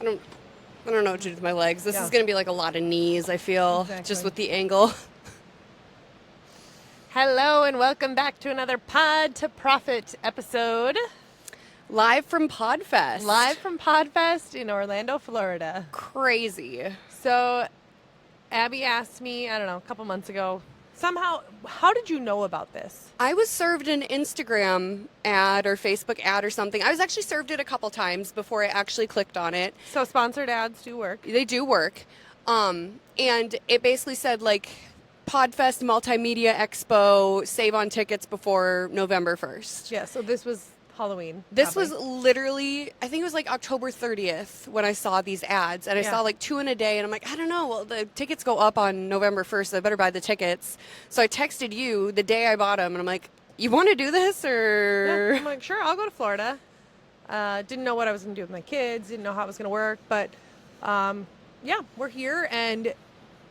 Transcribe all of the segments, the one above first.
I don't I don't know what to do with my legs. This Yeah. is going to be like a lot of knees, I feel, Exactly. just with the angle. Hello and welcome back to another Pod to Profit episode. Live from Podfest. Live from Podfest in Orlando, Florida. Crazy. So, Abby asked me, I don't know, a couple months ago, somehow, how did you know about this? I was served an Instagram ad or Facebook ad or something. I was actually served it a couple times before I actually clicked on it. So, sponsored ads do work. They do work. And it basically said, like, Podfest Multimedia Expo, save on tickets before November 1st. Yeah, so this was Halloween. This probably. was literally, I think it was like October 30th when I saw these ads. And I Yeah. saw like 2 in a day. And I'm like, I don't know. Well, the tickets go up on November 1st. So I better buy the tickets. So I texted you the day I bought them. And I'm like, you want to do this or? Yeah, I'm like, sure, I'll go to Florida. Didn't know what I was going to do with my kids. Didn't know how it was going to work. But, yeah, we're here. And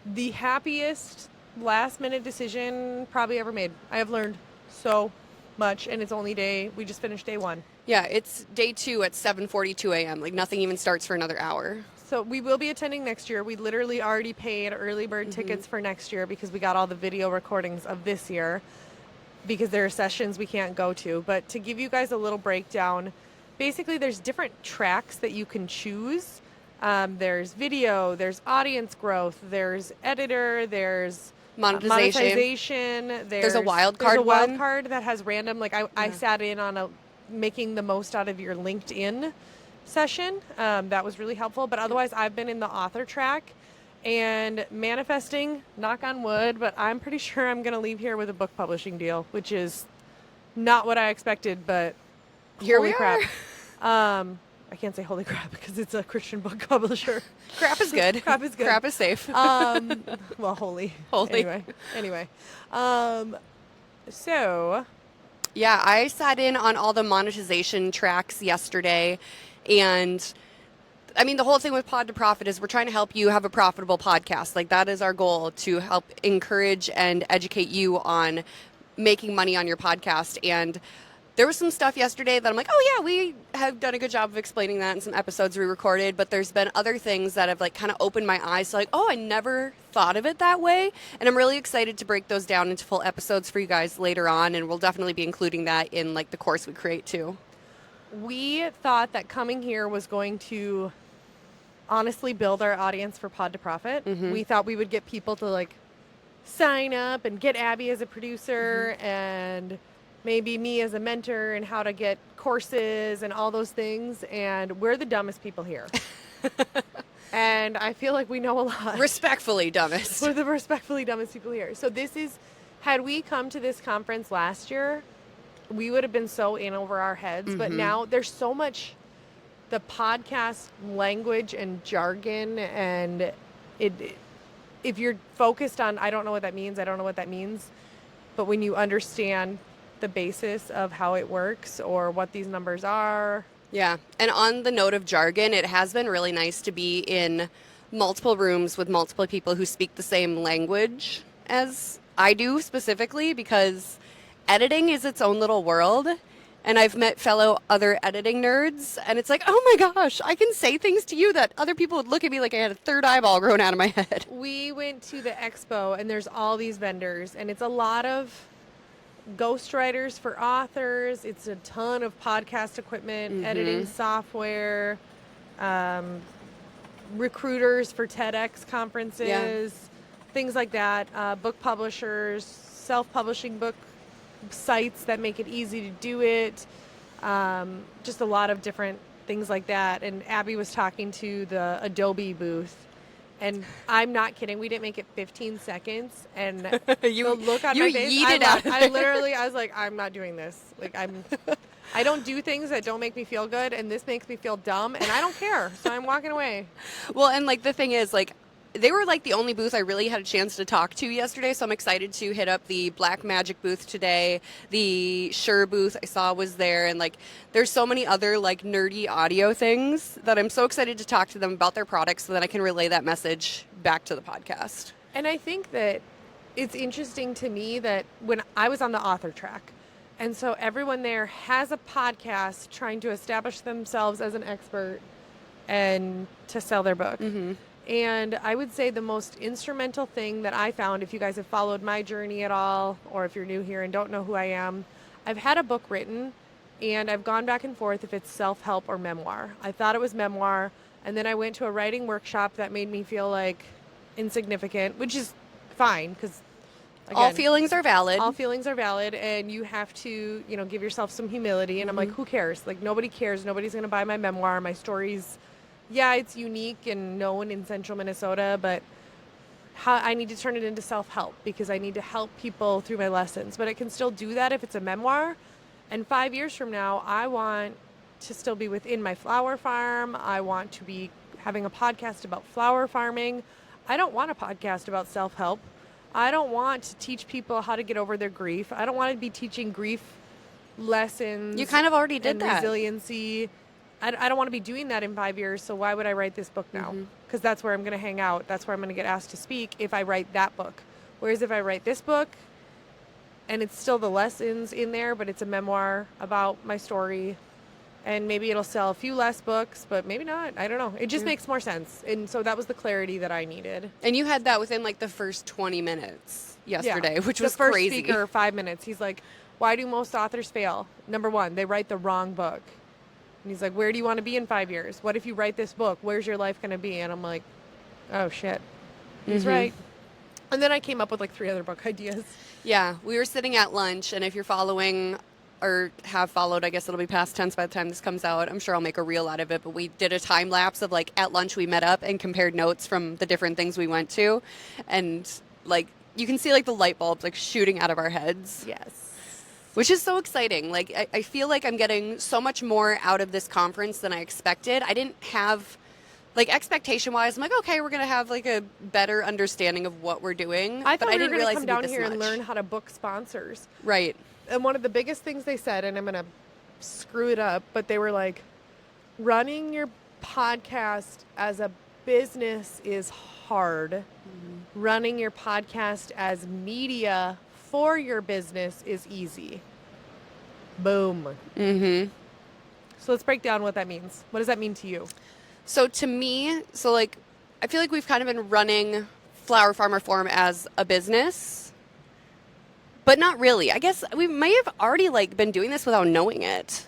the happiest last-minute decision probably ever made. I have learned so much. And it's only we just finished day one. Yeah, it's day 2 at 7:42 a.m. Like nothing even starts for another hour. So we will be attending next year. We literally already paid early bird tickets for next year because we got all the video recordings of this year because there are sessions we can't go to. But to give you guys a little breakdown, basically there's different tracks that you can choose. There's video, there's audience growth, there's editor, there's monetization. There's a wild There's card a wild one. card that has random, like I sat in on making the most out of your LinkedIn session. That was really helpful. But otherwise, I've been in the author track and manifesting, knock on wood, but I'm pretty sure I'm going to leave here with a book publishing deal, which is not what I expected, but Here holy we crap. are. I can't say holy crap because it's a Christian book publisher. Crap is good. Crap is good. Crap is safe. Well, holy. Holy. Anyway. So... Yeah, I sat in on all the monetization tracks yesterday, and I mean, the whole thing with Pod to Profit is we're trying to help you have a profitable podcast. Like, that is our goal, to help encourage and educate you on making money on your podcast. And there was some stuff yesterday that I'm like, oh yeah, we have done a good job of explaining that in some episodes we recorded, but there's been other things that have like kind of opened my eyes to like, oh, I never thought of it that way. And I'm really excited to break those down into full episodes for you guys later on, and we'll definitely be including that in like the course we create too. We thought that coming here was going to honestly build our audience for Pod to Profit. We thought we would get people to like sign up and get Abby as a producer and maybe me as a mentor and how to get courses and all those things. And we're the dumbest people here. And I feel like we know a lot. Respectfully dumbest. We're the respectfully dumbest people here. So this is, had we come to this conference last year, we would have been so in over our heads. But now there's so much, the podcast language and jargon, and if you're focused on, I don't know what that means, but when you understand the basis of how it works or what these numbers are. Yeah. And on the note of jargon, it has been really nice to be in multiple rooms with multiple people who speak the same language as I do specifically, because editing is its own little world. And I've met fellow other editing nerds, and it's like, oh my gosh, I can say things to you that other people would look at me like I had a third eyeball grown out of my head. We went to the expo, and there's all these vendors, and it's a lot of ghostwriters for authors. It's a ton of podcast equipment, editing software, recruiters for TEDx conferences, things like that, book publishers, self-publishing book sites that make it easy to do it, just a lot of different things like that. And Abby was talking to the Adobe booth, and I'm not kidding, we didn't make it 15 seconds, and the look on my face, I was like, I'm not doing this. Like, I don't do things that don't make me feel good, and this makes me feel dumb, and I don't care, so I'm walking away. Well, and like the thing is, like, they were like the only booth I really had a chance to talk to yesterday, so I'm excited to hit up the Black Magic booth today. The Shure booth I saw was there, and like there's so many other like nerdy audio things that I'm so excited to talk to them about their products so that I can relay that message back to the podcast. And I think that it's interesting to me that when I was on the author track, and so everyone there has a podcast trying to establish themselves as an expert, and to sell their book. Mm-hmm. And I would say the most instrumental thing that I found, if you guys have followed my journey at all, or if you're new here and don't know who I am, I've had a book written and I've gone back and forth if it's self-help or memoir. I thought it was memoir, and then I went to a writing workshop that made me feel like insignificant, which is fine because all feelings are valid. All feelings are valid, and you have to, give yourself some humility. And I'm like, who cares? Like, nobody cares. Nobody's going to buy my memoir. My story's, yeah, it's unique and known in central Minnesota, but I need to turn it into self-help because I need to help people through my lessons. But I can still do that if it's a memoir. And 5 years from now, I want to still be within my flower farm. I want to be having a podcast about flower farming. I don't want a podcast about self-help. I don't want to teach people how to get over their grief. I don't want to be teaching grief lessons. You kind of already did that. Resiliency. I don't want to be doing that in 5 years, so why would I write this book now? Because that's where I'm going to hang out. That's where I'm going to get asked to speak if I write that book. Whereas if I write this book, and it's still the lessons in there, but it's a memoir about my story, and maybe it'll sell a few less books, but maybe not. I don't know. It just makes more sense. And so that was the clarity that I needed. And you had that within like the first 20 minutes yesterday, which was the first crazy. Speaker, 5 minutes. He's like, why do most authors fail? Number one, they write the wrong book. And he's like, where do you want to be in 5 years? What if you write this book? Where's your life going to be? And I'm like, oh, shit. He's right. And then I came up with like 3 other book ideas. Yeah, we were sitting at lunch, and if you're following or have followed, I guess it'll be past tense by the time this comes out. I'm sure I'll make a reel out of it, but we did a time lapse of like at lunch we met up and compared notes from the different things we went to. And like you can see like the light bulbs like shooting out of our heads. Yes. Which is so exciting. Like I feel like I'm getting so much more out of this conference than I expected. I didn't have like expectation wise, I'm like, okay, we're gonna have like a better understanding of what we're doing. I thought but I we didn't were realize gonna come it'd be down here this and much. learn how to book sponsors. Right. And one of the biggest things they said, and I'm going to screw it up, but they were like, running your podcast as a business is hard. Running your podcast as media for your business is easy. Boom. Mm-hmm. So let's break down what that means. What does that mean to you? So to me, like, I feel like we've kind of been running Flower Farmer Forum as a business. But not really. I guess we may have already like been doing this without knowing it.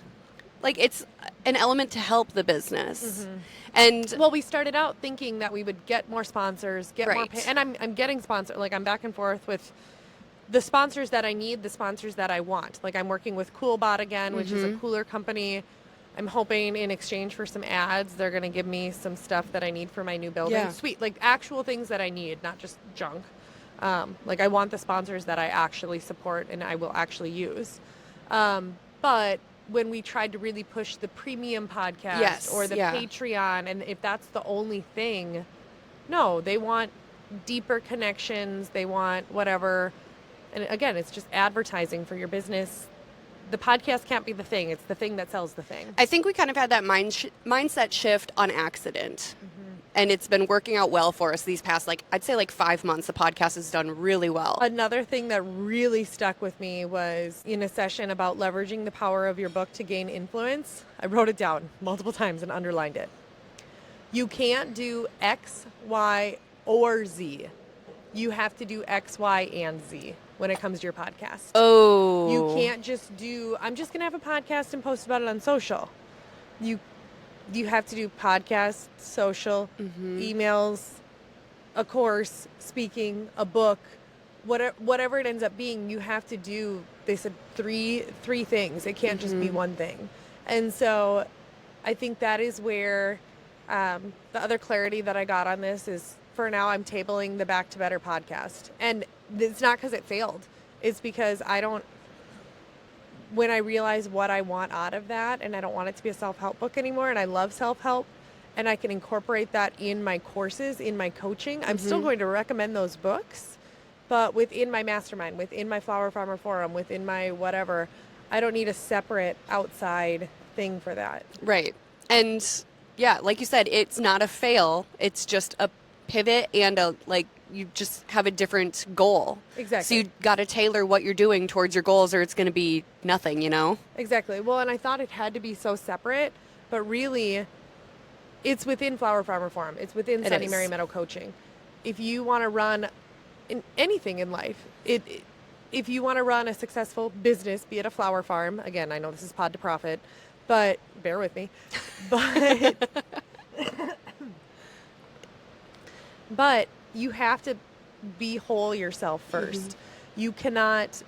Like it's an element to help the business. And well, we started out thinking that we would get more sponsors, get more Right. and I'm getting sponsors. Like I'm back and forth with the sponsors that I need, the sponsors that I want. Like I'm working with Coolbot again, which is a cooler company. I'm hoping in exchange for some ads, they're going to give me some stuff that I need for my new building. Yeah. Sweet, like actual things that I need, not just junk. Like I want the sponsors that I actually support and I will actually use. But when we tried to really push the premium podcast or the Patreon, and if that's the only thing, no, they want deeper connections. They want whatever. And again, it's just advertising for your business. The podcast can't be the thing. It's the thing that sells the thing. I think we kind of had that mindset shift on accident. And it's been working out well for us these past, like, I'd say like 5 months. The podcast has done really well. Another thing that really stuck with me was in a session about leveraging the power of your book to gain influence. I wrote it down multiple times and underlined it. You can't do X, Y, or Z. You have to do X, Y, and Z when it comes to your podcast. Oh. You can't just do, I'm just going to have a podcast and post about it on social. You have to do podcasts, social, emails, a course, speaking, a book, whatever it ends up being. You have to do, they said, three things. It can't just be one thing. And so I think that is where the other clarity that I got on this is, for now, I'm tabling the Back to Better podcast. And it's not because it failed. It's because when I realize what I want out of that, and I don't want it to be a self-help book anymore, and I love self-help, and I can incorporate that in my courses, in my coaching, I'm still going to recommend those books, but within my mastermind, within my Flower Farmer Forum, within my whatever, I don't need a separate outside thing for that. Right. And yeah, like you said, it's not a fail. It's just a pivot and you just have a different goal. Exactly. So you got to tailor what you're doing towards your goals or it's going to be nothing, you know? Exactly. Well, and I thought it had to be so separate, but really It's within Flower Farmer Forum. It's within Sunny is. Mary Meadow Coaching. If you want to run in anything in life, if you want to run a successful business, be it a flower farm, again, I know this is Pod to Profit, but bear with me. But but you have to be whole yourself first. You cannot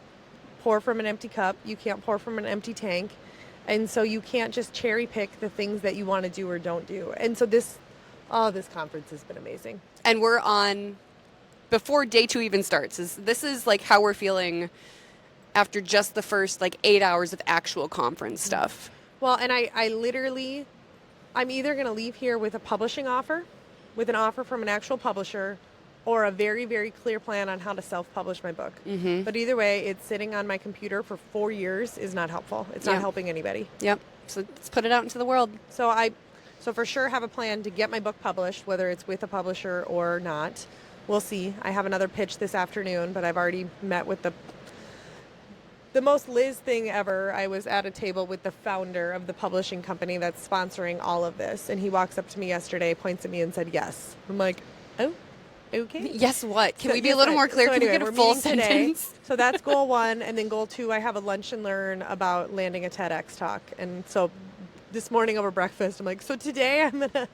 pour from an empty cup. You can't pour from an empty tank. And so you can't just cherry pick the things that you want to do or don't do. And so this conference has been amazing. And we're on, before day 2 even starts, this is like how we're feeling after just the first like 8 hours of actual conference stuff. Well, and I literally, I'm either going to leave here with a publishing offer, with an offer from an actual publisher, or a very, very clear plan on how to self-publish my book. But either way, it's sitting on my computer for 4 years is not helpful. It's not helping anybody. Yep. So let's put it out into the world. So for sure have a plan to get my book published, whether it's with a publisher or not. We'll see. I have another pitch this afternoon, but I've already met with the most Liz thing ever. I was at a table with the founder of the publishing company that's sponsoring all of this, and he walks up to me yesterday, points at me and said, yes. I'm like, oh, okay. Yes, what? Can we be a little more clear? So Can anyway, we get we're a full meeting today. sentence? So that's goal 1, and then goal 2, I have a lunch and learn about landing a TEDx talk. And so this morning over breakfast, I'm like, so today I'm going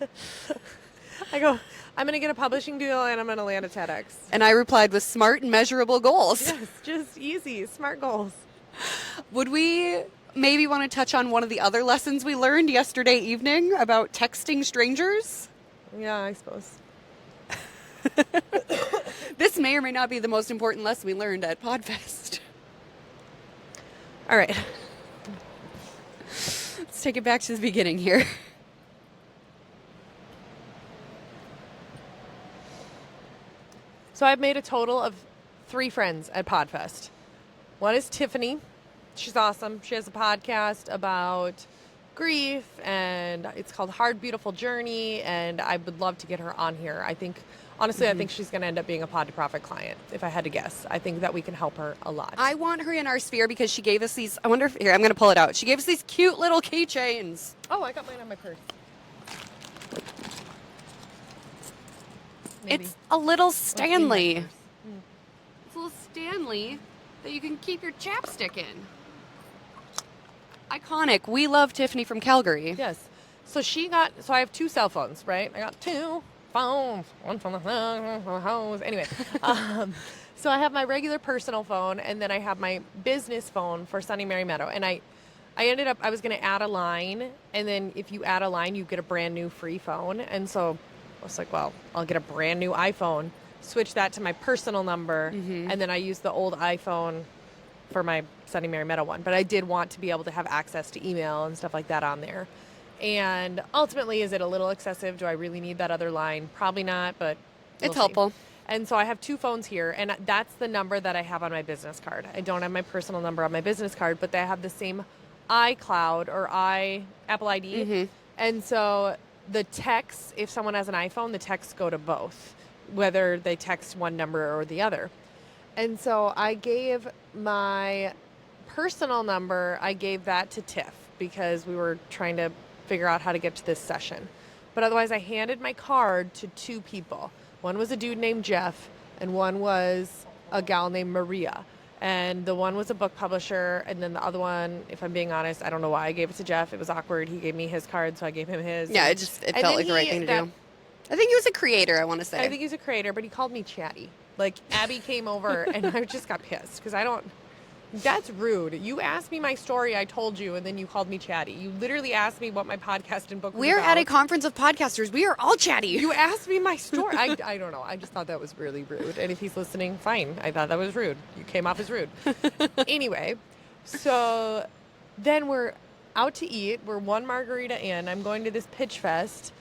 to get a publishing deal and I'm going to land a TEDx. And I replied with smart and measurable goals. Yes, just easy, smart goals. Would we maybe want to touch on one of the other lessons we learned yesterday evening about texting strangers? Yeah, I suppose. This may or may not be the most important lesson we learned at Podfest. All right. Let's take it back to the beginning here. So I've made a total of 3 friends at Podfest. One is Tiffany. She's awesome. She has a podcast about grief, and it's called Hard, Beautiful Journey, and I would love to get her on here. I think, honestly, I think she's going to end up being a Pod to Profit client, if I had to guess. I think that we can help her a lot. I want her in our sphere because she gave us these, I wonder if, here, I'm going to pull it out. She gave us these cute little keychains. Oh, I got mine on my purse. Maybe. It's a little Stanley. purse. It's a little Stanley that you can keep your chapstick in. Iconic. We love Tiffany from Calgary. Yes. So I have 2 cell phones, right? I got 2 phones. One from the house. Anyway. So I have my regular personal phone, and then I have my business phone for Sunny Mary Meadow. And I was going to add a line, and then if you add a line, you get a brand new free phone. And so I was like, well, I'll get a brand new iPhone, switch that to my personal number, and then I use the old iPhone for my Sunny Mary Meadow one. But I did want to be able to have access to email and stuff like that on there. And ultimately, is it a little excessive? Do I really need that other line? Probably not, but It's helpful. And so I have 2 phones here, and that's the number that I have on my business card. I don't have my personal number on my business card, but they have the same iCloud or Apple ID. And so the texts, if someone has an iPhone, the texts go to both, whether they text one number or the other. And so I gave my personal number, I gave that to Tiff because we were trying to figure out how to get to this session. But otherwise, I handed my card to 2 people. One was a dude named Jeff, and one was a gal named Maria. And the one was a book publisher, and then the other one, if I'm being honest, I don't know why I gave it to Jeff. It was awkward. He gave me his card, so I gave him his. Yeah, it felt like the right thing to do. I think he was a creator, I want to say. I think he's a creator, but he called me chatty. Like, Abbey came over, and I just got pissed, because that's rude. You asked me my story, I told you, and then you called me chatty. You literally asked me what my podcast and book was We're about. at a conference of podcasters. We are all chatty. You asked me my story. I don't know. I just thought that was really rude. And if he's listening, fine. I thought that was rude. You came off as rude. Anyway, so then we're out to eat. We're 1 margarita in. I'm going to this pitch fest.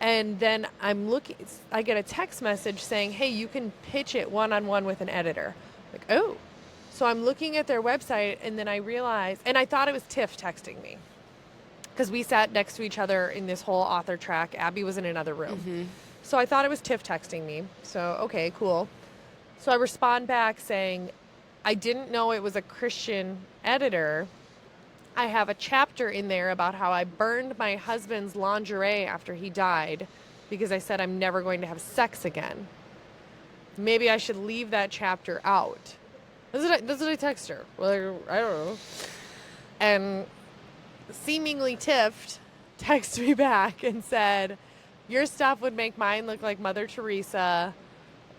And then I get a text message saying, hey, you can pitch it one-on-one with an editor. Like, oh. So I'm looking at their website, and then I realized, and I thought it was Tiff texting me, because we sat next to each other in this whole author track. Abbey was in another room. So I thought it was Tiff texting me. So, okay, cool. So I respond back saying, I didn't know it was a Christian editor. I have a chapter in there about how I burned my husband's lingerie after he died because I said I'm never going to have sex again. Maybe I should leave that chapter out. That's what I text her. Well, I don't know. And seemingly tiffed texted me back and said, your stuff would make mine look like Mother Teresa.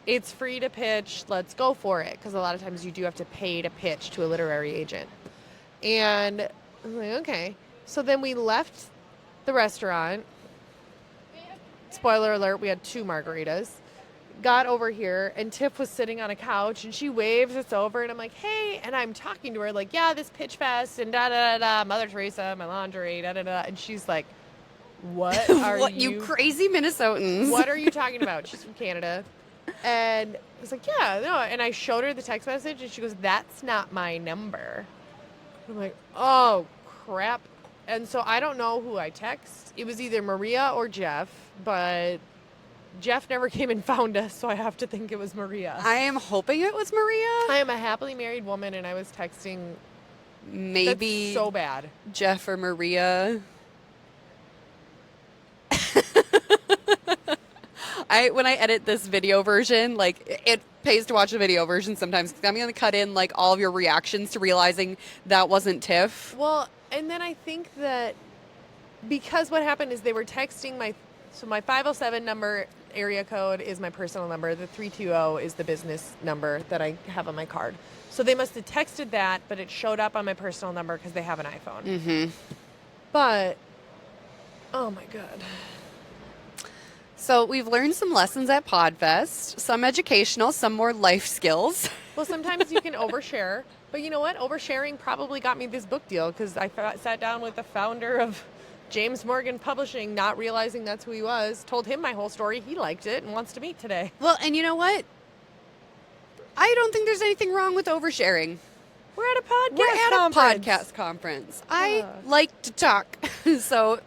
It's free to pitch. Let's go for it. Because a lot of times you do have to pay to pitch to a literary agent. And I was like, okay. So then we left the restaurant. Spoiler alert, we had 2 margaritas. Got over here, and Tiff was sitting on a couch, and she waves us over, and I'm like, hey, and I'm talking to her like, yeah, this pitch fest, and da-da-da-da, Mother Teresa, my lingerie, da-da-da, and she's like, what are what, you crazy Minnesotans? What are you talking about? She's from Canada. And I was like, yeah, no, and I showed her the text message, and she goes, that's not my number. I'm like, oh, crap. And so I don't know who I text. It was either Maria or Jeff, but Jeff never came and found us, so I have to think it was Maria. I am hoping it was Maria. I am a happily married woman, and I was texting. Maybe that's so bad. Jeff or Maria. When I edit this video version, like, it pays to watch the video version sometimes. I'm going to cut in like all of your reactions to realizing that wasn't Tiff. Well, and then I think that because what happened is they were texting my 507 number area code is my personal number. The 320 is the business number that I have on my card. So they must have texted that, but it showed up on my personal number because they have an iPhone. Mm-hmm. But, oh my God. So we've learned some lessons at Podfest, some educational, some more life skills. Well, sometimes you can overshare, but you know what? Oversharing probably got me this book deal because I sat down with the founder of James Morgan Publishing, not realizing that's who he was, told him my whole story. He liked it and wants to meet today. Well, and you know what? I don't think there's anything wrong with oversharing. We're at a podcast podcast conference. I like to talk. So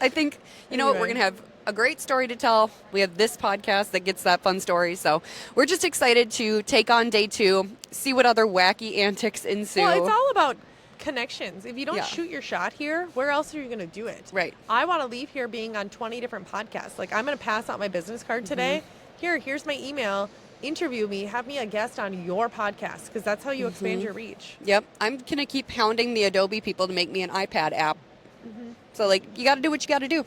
I think, you know what, we're going to have a great story to tell. We have this podcast that gets that fun story. So we're just excited to take on day 2, see what other wacky antics ensue. Well, it's all about connections. If you don't shoot your shot here, where else are you going to do it? Right. I want to leave here being on 20 different podcasts. Like, I'm going to pass out my business card today. Here's my email. Interview me. Have me a guest on your podcast because that's how you expand your reach. Yep. I'm going to keep hounding the Adobe people to make me an iPad app. So, like, you got to do what you got to do.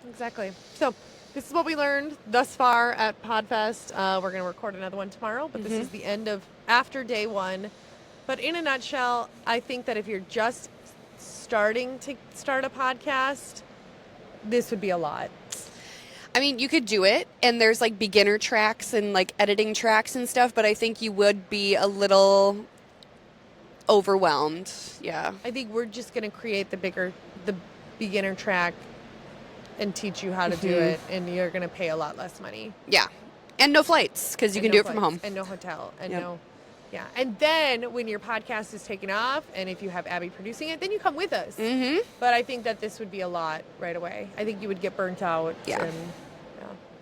Exactly. So this is what we learned thus far at Podfest. We're going to record another one tomorrow, but this is the end of after day 1. But in a nutshell, I think that if you're just starting to start a podcast, this would be a lot. I mean, you could do it, and there's like beginner tracks and like editing tracks and stuff, but I think you would be a little overwhelmed. Yeah. I think we're just going to create the beginner track and teach you how to do it, and you're going to pay a lot less money. Yeah. And no flights, because you can do it from home. And no hotel. And yeah. And then when your podcast is taken off, and if you have Abbey producing it, then you come with us. But I think that this would be a lot right away. I think you would get burnt out. Yeah.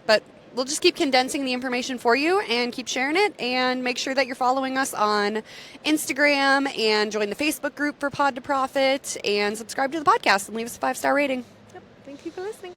But we'll just keep condensing the information for you and keep sharing it, and make sure that you're following us on Instagram and join the Facebook group for Pod to Profit, and subscribe to the podcast and leave us a 5-star rating. Yep. Thank you for listening.